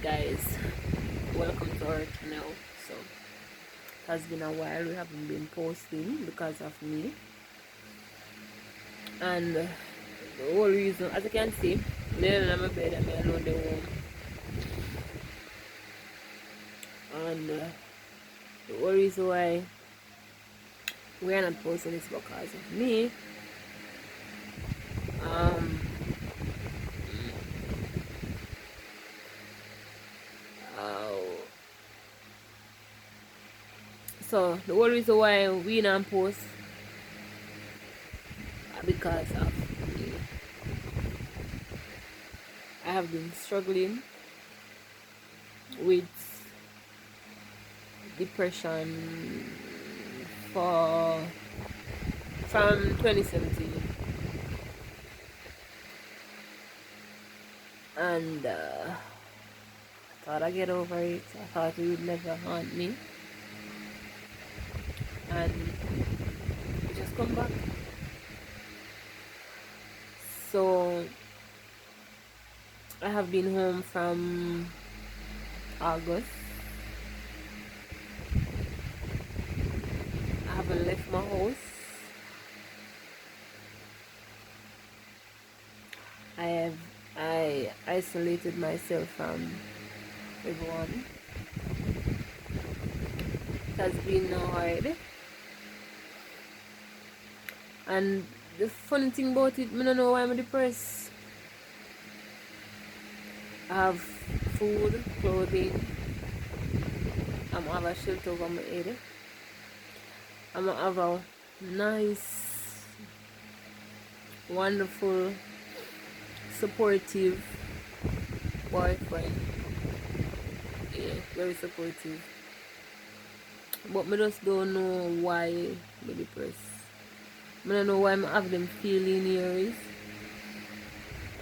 Guys, welcome to our channel. So it has been a while we haven't been posting because of me, and the whole reason, as you can see, laying on my bed and I alone the home, and the whole reason why we are not posting is because of me. um uh, so the whole reason why we not post because of me. I have been struggling with depression for from 2017, and I thought I'd get over it. I thought it would never haunt me, and it just come back. So I have been home from August. I haven't left my house. I isolated myself from everyone. It has been hard, and the funny thing about it, I don't know why I'm depressed. I have food, clothing, I'm gonna have a shelter over my head, I'm gonna have a nice, wonderful, supportive boyfriend. Yeah, very supportive. But I just don't know why I'm depressed. I don't know why I have them feeling here.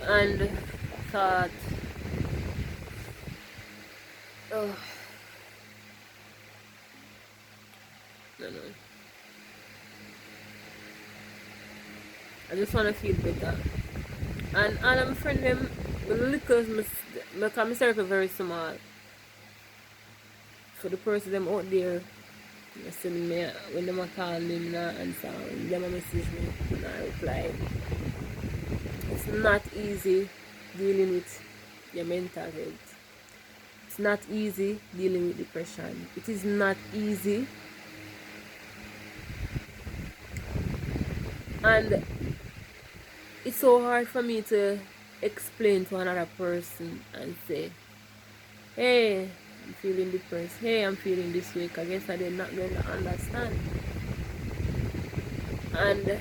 And I thought, oh, no. I just want to feel better. And all of my friends, them, because my circle very small. For the person them out there, I send me, when them call me, I answer. When them message me, I reply. It's not easy dealing with your mental health. It's not easy dealing with depression. It is not easy. And it's so hard for me to explain to another person and say, hey, I'm feeling depressed. Hey, I'm feeling this way. I guess they're not going to understand. And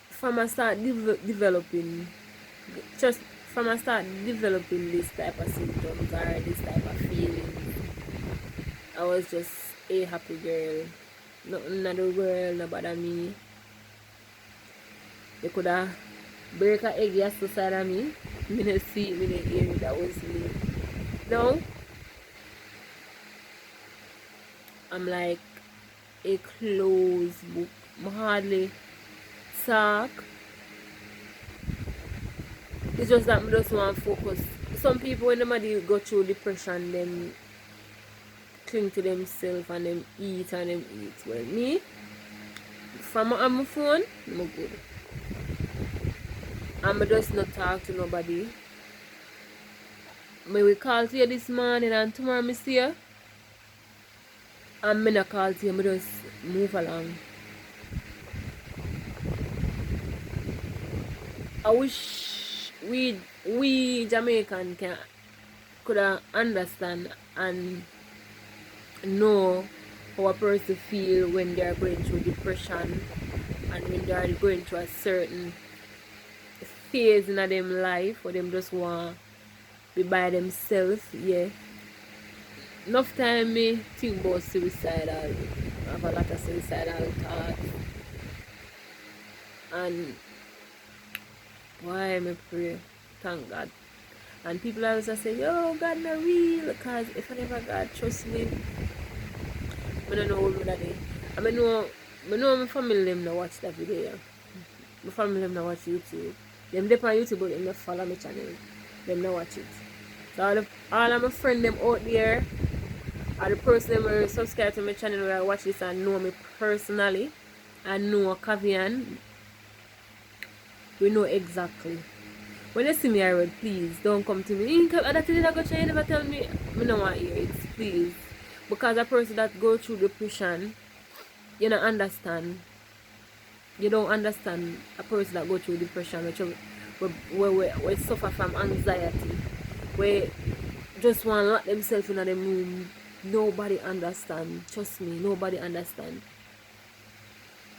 from I start developing, just from I start developing this type of symptoms or this type of feeling, I was just a happy girl. Nothing in the world about me. They could have break an egg just beside of me. I didn't see it, I didn't hear it. That was me. Now, I'm like a closed book. I hardly talk. It's just that I just want to focus. Some people, when they go through depression, them cling to themselves and them eat and them eat. Well, me, from my phone, I'm good. I'm just not talk to nobody. I will call to you this morning and tomorrow I see you. And I not call to you, I just move along. I wish we Jamaican could understand and know how a person feel when they are going through depression and when they are going through a certain phase in their life where them just want to be by themselves. Yeah, enough time me think about suicidal. I have a lot of suicidal thoughts, and why me pray, thank God. And people always say, yo, God not real, because if I never God trust me, I don't know what that is. I know my family them not watch that video. My family them not watch YouTube. Them dip on YouTube, but them not follow my channel. Them not watch it. So all of my friends them out there, are the person who subscribe to my channel where I watch this and know me personally and know Kavian, we know exactly. When you see me around, please don't come to me. That is that you never tell me. I don't want to hear it, please. Because a person that go through depression, you don't understand. You don't understand a person that go through depression, we suffer from anxiety, we just want to lock themselves in the room. Nobody understand. Trust me, nobody understand.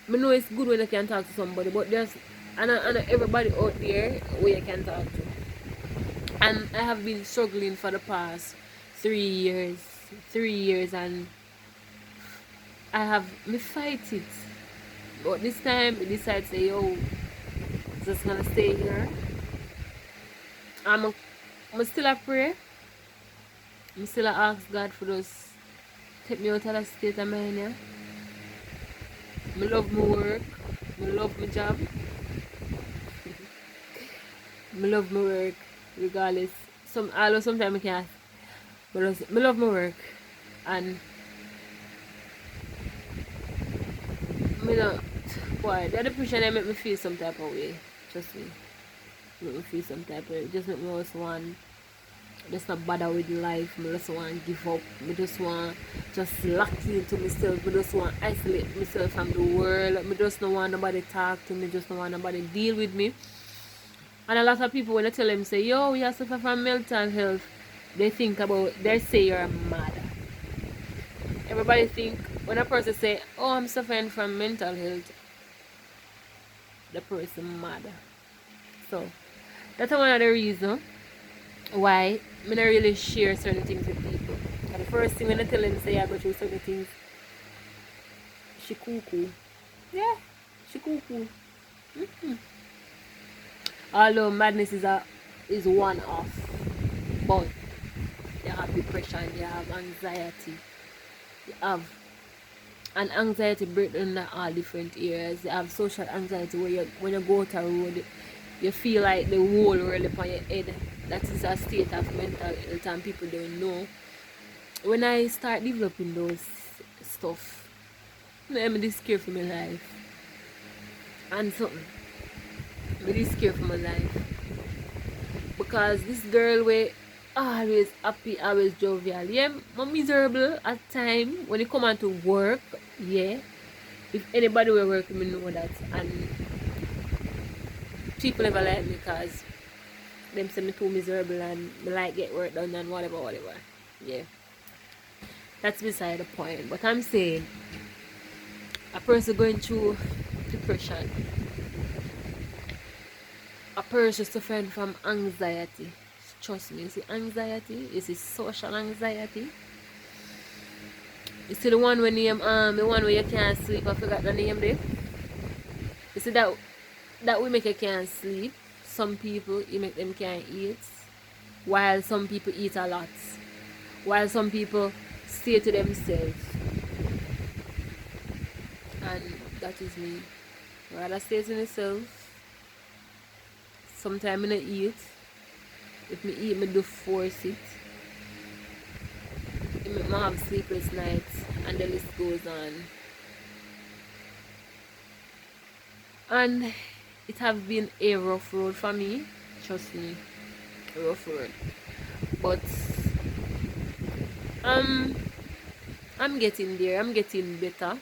I know it's good when you can talk to somebody, but there's and everybody out there where you can talk to. And I have been struggling for the past 3 years, and I have me fight it. But this time I decided to say, yo, just gonna stay here. I'm still a pray. I'm still a ask God for those take me out of the state of mind, yeah. I love my work. I love my job. I love my work regardless. Although sometimes I can't. But I love my work. And me not, boy, the depression they make me feel some type of way. Trust me. Make me feel some type of way. It just make me also want just not bother with life. I just want to give up. I just want just lock into myself. I just want to isolate myself from the world. I just don't want nobody talk to me. Just don't want nobody deal with me. And a lot of people, when I tell them, say, yo, you suffer from mental health, they say you're mad. Everybody think, when a person say, oh, I'm suffering from mental health, the person mad. So, that's one of the reasons why I don't really share certain things with people. And the first thing when I tell them, say I go through certain things, she cuckoo. Yeah, she cuckoo. Although madness is one off, but you have depression, you have anxiety, you have an anxiety breakdown in all different areas. You have social anxiety where when you go to a road, you feel like the whole world upon your head. That is a state of mental health and people don't know. When I start developing those stuff, I'm this scared for my life. And something. I'm this scared for my life. Because this girl way always happy, always jovial. Yeah, I'm miserable at time when you come on to work. Yeah. If anybody will work with me know that. And people never like me because them say me too miserable and me like get work done and whatever. Yeah. That's beside the point. But I'm saying a person going through depression, a person suffering from anxiety. Trust me, you see anxiety, you see social anxiety. You see the one when the one where you can't sleep, I forgot the name there. You see that we make you can't sleep. Some people you make them can't eat, while some people eat a lot. While some people stay to themselves. And that is me. Rather stay to myself. Sometimes I don't eat. If me eat, me do force it. It make me have sleepless nights, and the list goes on. And it have been a rough road for me. Trust me, a rough road. But I'm getting there. I'm getting better.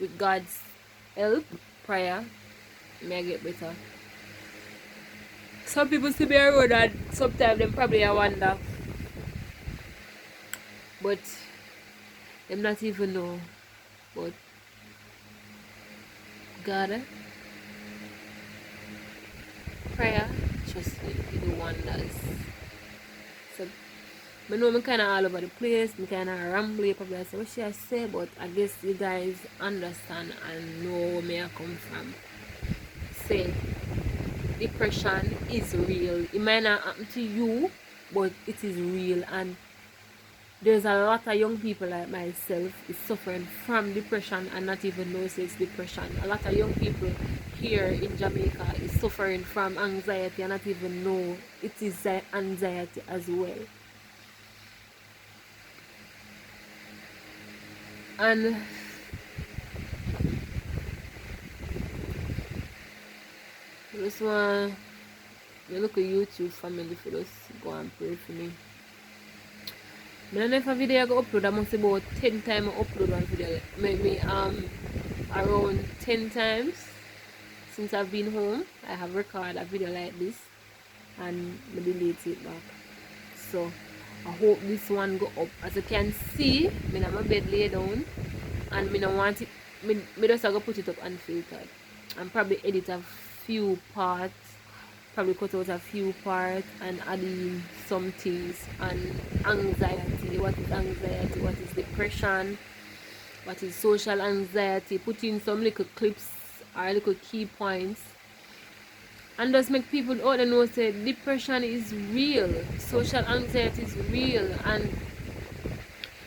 With God's help, prayer, may I get better. Some people see me around and sometimes them probably I wonder. But them not even know. But God, prayer, trust me, you do wonders. So I know I'm kinda all over the place, I'm kinda rambling, probably I say what should I say, but I guess you guys understand and know where me I come from. Say depression is real. It might not happen to you, but it is real, and there's a lot of young people like myself is suffering from depression and not even know it's depression. A lot of young people here in Jamaica is suffering from anxiety and not even know it is anxiety as well. And this one, you look at YouTube family for us go and pray for me. I don't know if a video I go upload, I must be about 10 times I upload one video. Maybe around 10 times since I've been home. I have recorded a video like this and I delete it back. So I hope this one go up. As you can see, I'm in my bed lay down and I don't want it. I just go put it up unfiltered and probably edit a few parts, probably cut out a few parts and add in some things on anxiety. What is anxiety? What is depression? What is social anxiety? Put in some little clips or little key points and just make people out there know say depression is real, social anxiety is real, and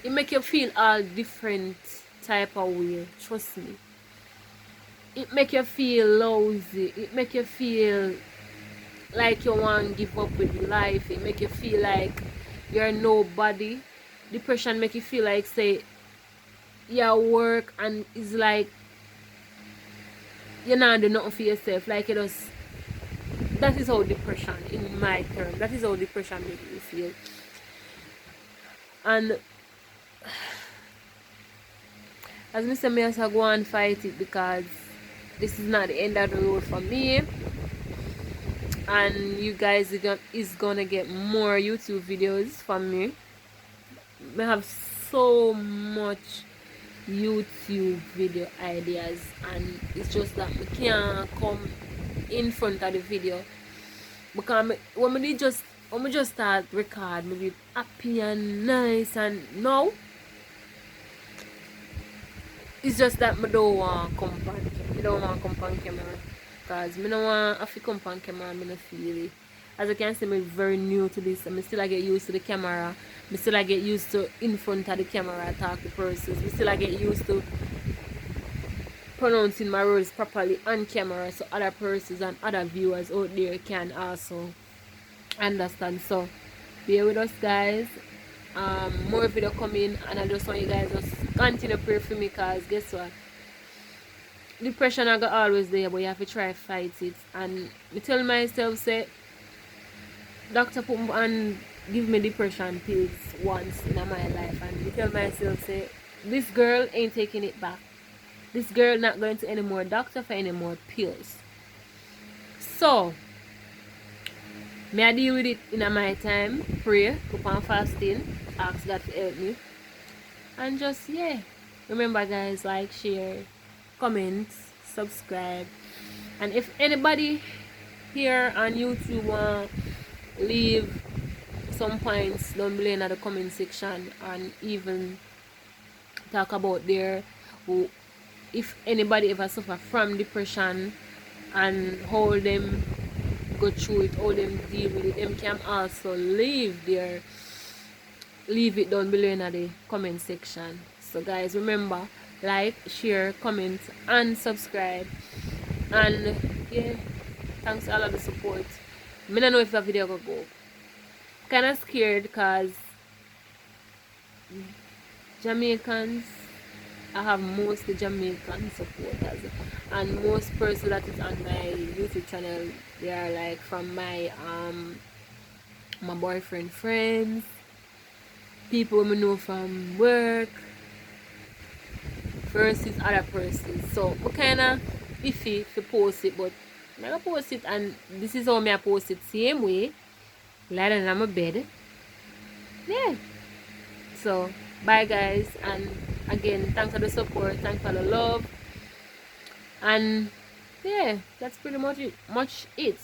it make you feel all different type of way. Trust me, it make you feel lousy, it make you feel like you want to give up with life, it make you feel like you're nobody. Depression make you feel like say your work and it's like you're not doing nothing for yourself, like you just, that is how depression, in my term, that is how depression makes me feel. And as I say, I have to go and fight it because this is not the end of the road for me. And you guys is gonna get more YouTube videos from me. I have so much YouTube video ideas and it's just that I can't come in front of the video because when I just start record, maybe happy and nice, and now it's just that I don't want to come on camera because I don't want to come on camera and I don't feel it. As you can see, I'm very new to this. I still get used to the camera. I still get used to in front of the camera talk to persons. I still get used to pronouncing my words properly on camera so other persons and other viewers out there can also understand. So bear with us, guys. More video coming, and I just want you guys just continue to pray for me because guess what? Depression I got always there, but you have to try to fight it. And I tell myself say doctor put me and give me depression pills once in my life, and I tell myself say this girl ain't taking it back. This girl not going to any more doctor for any more pills. So may I deal with it in my time, pray, keep on fasting, ask God to help me. And just remember guys, like, share, comment, subscribe. And if anybody here on YouTube want leave some points down below in the comment section and even talk about their if anybody ever suffer from depression and how them go through it, how them deal with it, them can also leave it down below in the comment section. So guys, remember, like, share, comment and subscribe. And thanks for all of the support. I don't know if the video will go. Kind of scared because Jamaicans, I have mostly Jamaican supporters, and most person that is on my YouTube channel, they are like from my boyfriend friends, people we know from work versus other persons. So I kinda iffy to post it, but I'm gonna post it, and this is how I post it, same way, lying on my bed. So bye guys, and again, thanks for the support, thanks for the love, and that's pretty much it.